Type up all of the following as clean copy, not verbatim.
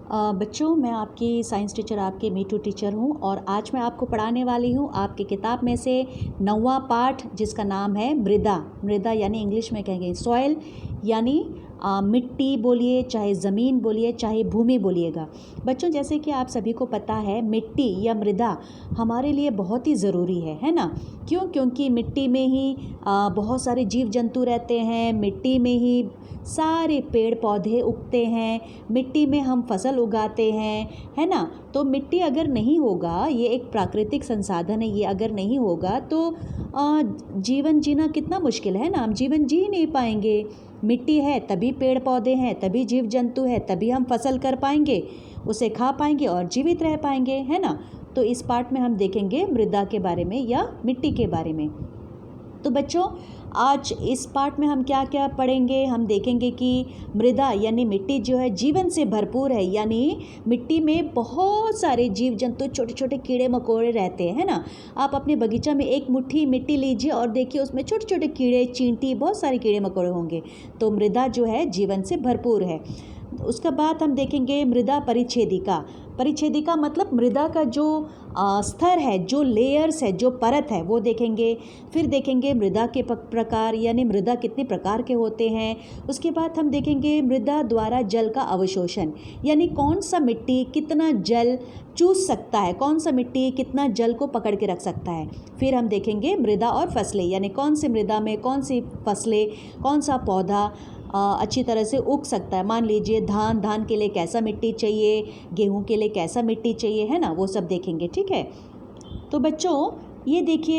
बच्चों, मैं आपकी साइंस टीचर, आपकी मीठू टीचर हूँ और आज मैं आपको पढ़ाने वाली हूँ आपकी किताब में से 9वां पाठ, जिसका नाम है मृदा। मृदा यानी इंग्लिश में कहेंगे सॉइल, यानी मिट्टी बोलिए, चाहे ज़मीन बोलिए, चाहे भूमि बोलिएगा। बच्चों, जैसे कि आप सभी को पता है, मिट्टी या मृदा हमारे लिए बहुत ही ज़रूरी है ना। क्यों? क्योंकि मिट्टी में ही बहुत सारे जीव जंतु रहते हैं, मिट्टी में ही सारे पेड़ पौधे उगते हैं, मिट्टी में हम फसल उगाते हैं, है ना। तो मिट्टी अगर नहीं होगा, ये एक प्राकृतिक संसाधन है, ये अगर नहीं होगा तो जीवन जीना कितना मुश्किल है ना। हम जीवन जी नहीं पाएंगे। मिट्टी है तभी पेड़ पौधे हैं, तभी जीव जंतु है, तभी हम फसल कर पाएंगे, उसे खा पाएंगे और जीवित रह पाएंगे, है ना। तो इस पार्ट में हम देखेंगे मृदा के बारे में या मिट्टी के बारे में। तो बच्चों, आज इस पार्ट में हम क्या क्या पढ़ेंगे, हम देखेंगे कि मृदा यानी मिट्टी जो है जीवन से भरपूर है, यानी मिट्टी में बहुत सारे जीव जंतु, छोटे छोटे कीड़े मकोड़े रहते हैं, है ना। आप अपने बगीचा में एक मुट्ठी मिट्टी लीजिए और देखिए उसमें छोटे छोटे कीड़े, चींटी, बहुत सारे कीड़े मकोड़े होंगे। तो मृदा जो है जीवन से भरपूर है। उसके बाद हम देखेंगे मृदा परिच्छेदिका। परिच्छेदिका मतलब मृदा का जो स्तर है, जो लेयर्स है, जो परत है, वो देखेंगे। फिर देखेंगे मृदा के प्रकार, यानी मृदा कितने प्रकार के होते हैं। उसके बाद हम देखेंगे मृदा द्वारा जल का अवशोषण, यानी कौन सा मिट्टी कितना जल चूस सकता है, कौन सा मिट्टी कितना जल को पकड़ के रख सकता है। फिर हम देखेंगे मृदा और फसलें, यानी कौन सी मृदा में कौन सी फसलें, कौन सा पौधा अच्छी तरह से उग सकता है। मान लीजिए धान के लिए कैसा मिट्टी चाहिए, गेहूं के लिए कैसा मिट्टी चाहिए, है ना, वो सब देखेंगे। ठीक है। तो बच्चों, ये देखिए,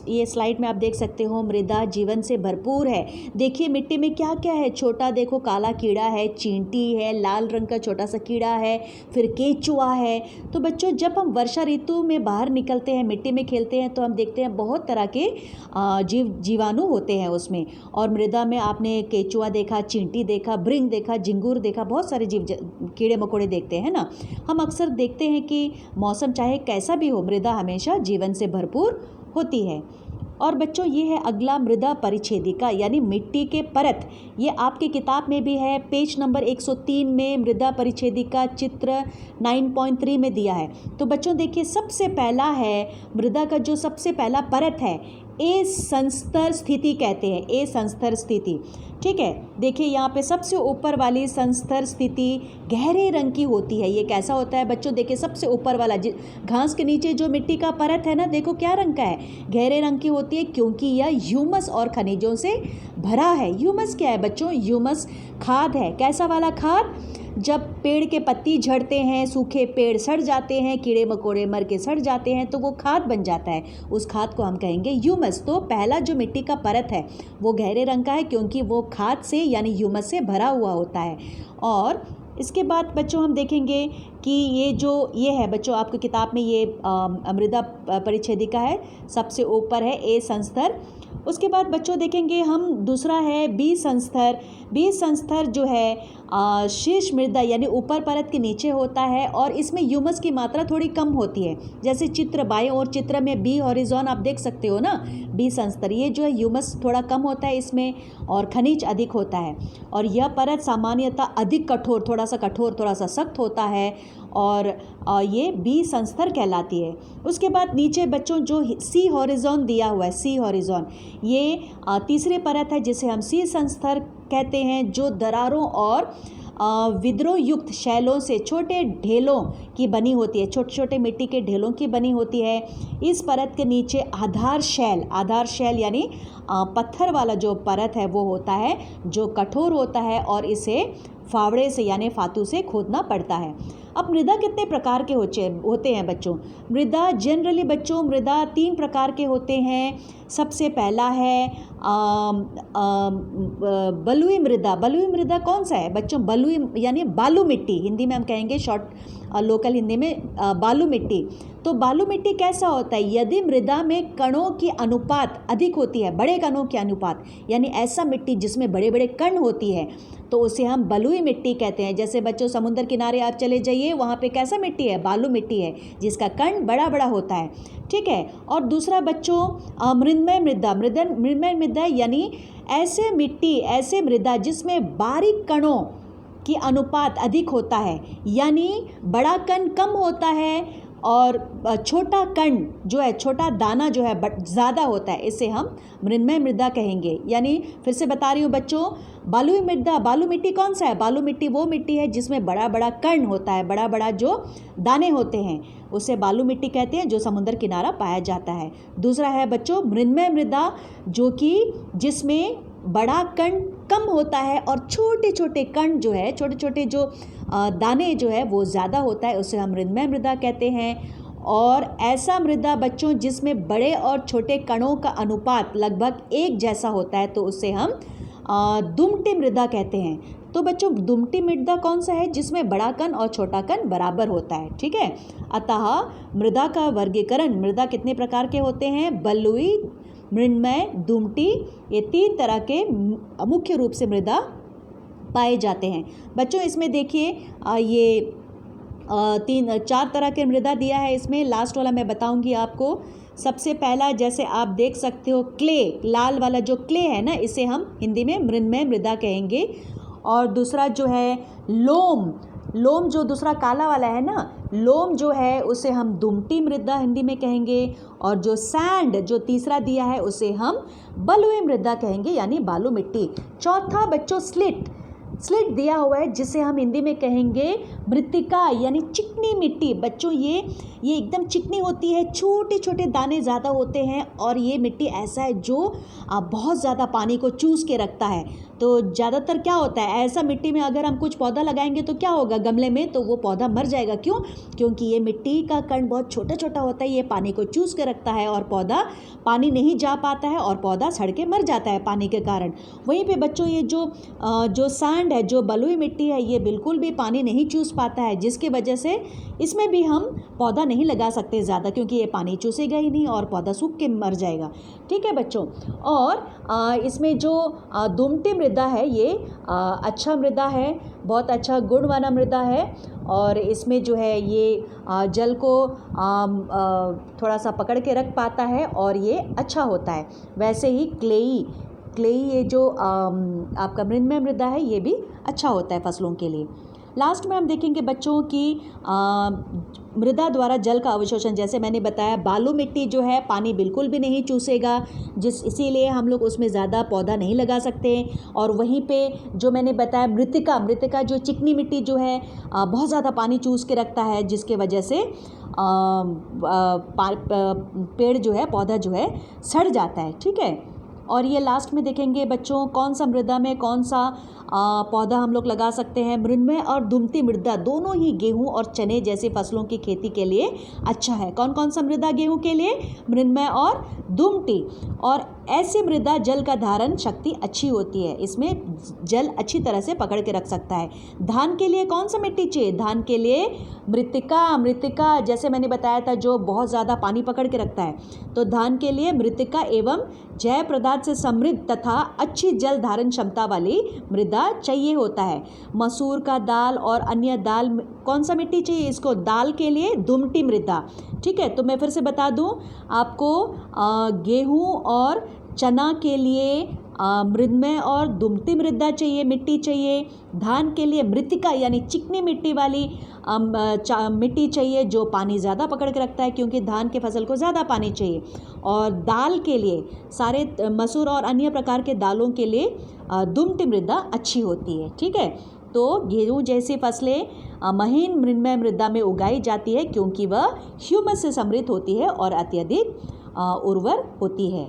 ये स्लाइड में आप देख सकते हो मृदा जीवन से भरपूर है। देखिए मिट्टी में क्या क्या है। छोटा देखो काला कीड़ा है, चींटी है, लाल रंग का छोटा सा कीड़ा है, फिर केंचुआ है। तो बच्चों, जब हम वर्षा ऋतु में बाहर निकलते हैं, मिट्टी में खेलते हैं, तो हम देखते हैं बहुत तरह के जीवाणु होते हैं उसमें। और मृदा में आपने केंचुआ देखा, चींटी देखा, भृंग देखा, झिंगुर देखा, बहुत सारे कीड़े मकोड़े देखते हैं ना। हम अक्सर देखते हैं कि मौसम चाहे कैसा भी हो, मृदा हमेशा जीवन से भरपूर होती है। और बच्चों, ये है अगला मृदा परिच्छेदिका, यानी मिट्टी के परत। ये आपकी किताब में भी है, पेज नंबर 103 में मृदा परिच्छेदिका चित्र 9.3 में दिया है। तो बच्चों देखिए, सबसे पहला है मृदा का जो सबसे पहला परत है, ए संस्तर स्थिति कहते हैं, ए संस्तर स्थिति। ठीक है। देखिए यहाँ पे सबसे ऊपर वाली संस्तर स्थिति गहरे रंग की होती है। ये कैसा होता है बच्चों? देखिए सबसे ऊपर वाला घास के नीचे जो मिट्टी का परत है ना, देखो क्या रंग का है, गहरे रंग की होती है, क्योंकि यह ह्यूमस और खनिजों से भरा है। ह्यूमस क्या है बच्चों? ह्यूमस खाद है। कैसा वाला खाद? जब पेड़ के पत्ती झड़ते हैं, सूखे पेड़ सड़ जाते हैं, कीड़े मकोड़े मर के सड़ जाते हैं, तो वो खाद बन जाता है। उस खाद को हम कहेंगे ह्यूमस। तो पहला जो मिट्टी का परत है वो गहरे रंग का है, क्योंकि वो खाद से यानी ह्यूमस से भरा हुआ होता है। और इसके बाद बच्चों हम देखेंगे कि ये है बच्चों, आपकी किताब में ये मृदा परिच्छेदिका है, सबसे ऊपर है ए संस्तर। उसके बाद बच्चों देखेंगे हम, दूसरा है बी संस्तर। बी संस्तर जो है शीर्ष मृदा यानी ऊपर परत के नीचे होता है, और इसमें ह्यूमस की मात्रा थोड़ी कम होती है। जैसे चित्र बाएं और चित्र में बी हॉरिजॉन आप देख सकते हो ना, बी संस्तर, ये जो है ह्यूमस थोड़ा कम होता है इसमें, और खनिज अधिक होता है। और यह परत सामान्यतः अधिक कठोर, थोड़ा सा सख्त होता है, और ये बी संस्तर कहलाती है। उसके बाद नीचे बच्चों जो सी हॉरिजॉन दिया हुआ है, सी हॉरिजॉन, ये तीसरी परत है जिसे हम सी संस्तर कहते हैं, जो दरारों और विद्रोह युक्त शैलों से, छोटे ढेलों की बनी होती है, छोटे छोटे मिट्टी के ढेलों की बनी होती है। इस परत के नीचे आधार शैल यानी पत्थर वाला जो परत है वो होता है, जो कठोर होता है, और इसे फावड़े से यानी फातू से खोदना पड़ता है। अब मृदा कितने प्रकार के होते हैं बच्चों? मृदा जनरली बच्चों, मृदा 3 प्रकार के होते हैं। सबसे पहला है बलुई मृदा। बलुई मृदा कौन सा है बच्चों? बलुई यानी बालू मिट्टी, हिंदी में हम कहेंगे लोकल हिंदी में बालू मिट्टी। तो बालू मिट्टी कैसा होता है? यदि मृदा में कणों की अनुपात अधिक होती है, बड़े कणों की अनुपात, यानी ऐसा मिट्टी जिसमें बड़े बड़े कण होती है, तो उसे हम बलुई मिट्टी कहते हैं। जैसे बच्चों समुद्र किनारे आप चले जाइए, वहाँ पे कैसा मिट्टी है? बालू मिट्टी है, जिसका कण बड़ा बड़ा होता है। ठीक है। और दूसरा बच्चों मृन्मय मृदा यानी ऐसे मृदा जिसमें बारीक कणों की अनुपात अधिक होता है, यानी बड़ा कण कम होता है और छोटा कण जो है, छोटा दाना जो है ज़्यादा होता है, इसे हम मृन्मय मृदा कहेंगे। यानी फिर से बता रही हूँ बच्चों, बालुई मृदा, बालू मिट्टी कौन सा है? बालू मिट्टी वो मिट्टी है जिसमें बड़ा बड़ा कण होता है, बड़ा बड़ा जो दाने होते हैं, उसे बालू मिट्टी कहते हैं, जो समुद्र किनारा पाया जाता है। दूसरा है बच्चों मृन्मय मृदा, जो कि जिसमें बड़ा कण कम होता है और छोटे छोटे कण जो है, छोटे छोटे जो दाने जो है वो ज़्यादा होता है, उसे हम मृन्मय मृदा कहते हैं। और ऐसा मृदा बच्चों जिसमें बड़े और छोटे कणों का अनुपात लगभग एक जैसा होता है, तो उसे हम दुमटी मृदा कहते हैं। तो बच्चों दुमटी मृदा कौन सा है? जिसमें बड़ा कण और छोटा कण बराबर होता है, ठीक है। अतः मृदा का वर्गीकरण, मृदा कितने प्रकार के होते हैं? बलुई, मृन्मय, दुमटी, ये 3 तरह के मुख्य रूप से मृदा पाए जाते हैं। बच्चों इसमें देखिए ये 4 तरह के मृदा दिया है, इसमें लास्ट वाला मैं बताऊंगी आपको। सबसे पहला जैसे आप देख सकते हो क्ले, लाल वाला जो क्ले है ना, इसे हम हिंदी में मृन्मय मृदा कहेंगे। और दूसरा जो है लोम, लोम जो दूसरा काला वाला है ना, लोम जो है उसे हम दुमटी मृदा हिंदी में कहेंगे। और जो सैंड जो तीसरा दिया है उसे हम बलुई मृदा कहेंगे, यानी बालू मिट्टी। चौथा बच्चों स्लिट, स्लिट दिया हुआ है जिसे हम हिंदी में कहेंगे मृत्तिका, यानी चिकनी मिट्टी। बच्चों ये एकदम चिकनी होती है, छोटे छोटे दाने ज़्यादा होते हैं, और ये मिट्टी ऐसा है जो बहुत ज़्यादा पानी को चूस के रखता है। तो ज़्यादातर क्या होता है, ऐसा मिट्टी में अगर हम कुछ पौधा लगाएंगे तो क्या होगा गमले में, तो वो पौधा मर जाएगा। क्यों? क्योंकि ये मिट्टी का कण बहुत छोटा छोटा होता है, ये पानी को चूस के रखता है और पौधा पानी नहीं जा पाता है और पौधा सड़ के मर जाता है पानी के कारण। वहीं पे बच्चों ये जो सैंड है, जो बलुई मिट्टी है, ये बिल्कुल भी पानी नहीं चूस पाता है, जिसके वजह से इसमें भी हम पौधा नहीं लगा सकते ज़्यादा, क्योंकि ये पानी चूसेगा ही नहीं और पौधा सूख के मर जाएगा। ठीक है बच्चों। और इसमें जो दुमटी मृदा है, ये अच्छा मृदा है, बहुत अच्छा गुण वाला मृदा है, और इसमें जो है ये जल को थोड़ा सा पकड़ के रख पाता है और ये अच्छा होता है। वैसे ही क्लेई ये जो आपका मृन्मय मृदा है, ये भी अच्छा होता है फसलों के लिए। लास्ट में हम देखेंगे बच्चों की मृदा द्वारा जल का अवशोषण। जैसे मैंने बताया, बालू मिट्टी जो है पानी बिल्कुल भी नहीं चूसेगा, इसीलिए हम लोग उसमें ज़्यादा पौधा नहीं लगा सकते। और वहीं पे जो मैंने बताया मृत्तिका जो चिकनी मिट्टी जो है बहुत ज़्यादा पानी चूस के रखता है, जिसके वजह से पेड़ जो है, पौधा जो है सड़ जाता है। ठीक है। और ये लास्ट में देखेंगे बच्चों कौन सा मृदा में कौन सा पौधा हम लोग लगा सकते हैं। मृन्मय और दुमती मृदा दोनों ही गेहूं और चने जैसे फसलों की खेती के लिए अच्छा है। कौन कौन सा मृदा गेहूं के लिए? मृन्मय और दुमती। और ऐसी मृदा जल का धारण शक्ति अच्छी होती है, इसमें जल अच्छी तरह से पकड़ के रख सकता है। धान के लिए कौन सा मिट्टी चाहिए? धान के लिए मृत्तिका जैसे मैंने बताया था, जो बहुत ज़्यादा पानी पकड़ के रखता है। तो धान के लिए मृत्तिका एवं जैव पदार्थ से समृद्ध तथा अच्छी जल धारण क्षमता वाली मृदा चाहिए होता है। मसूर का दाल और अन्य दाल कौन सा मिट्टी चाहिए इसको? दाल के लिए दुमटी मृदा। ठीक है। तो मैं फिर से बता दूं आपको, गेहूं और चना के लिए मृन्मय और दुमती मृदा चाहिए, मिट्टी चाहिए। धान के लिए मृत्तिका यानी चिकनी मिट्टी वाली मिट्टी चाहिए, जो पानी ज़्यादा पकड़ के रखता है, क्योंकि धान के फसल को ज़्यादा पानी चाहिए। और दाल के लिए, सारे मसूर और अन्य प्रकार के दालों के लिए दुमती मृदा अच्छी होती है। ठीक है। तो गेहूं जैसी फसलें महीन मृन्मय मृदा में उगाई जाती है, क्योंकि वह ह्यूमस से समृद्ध होती है और अत्यधिक उर्वर होती है।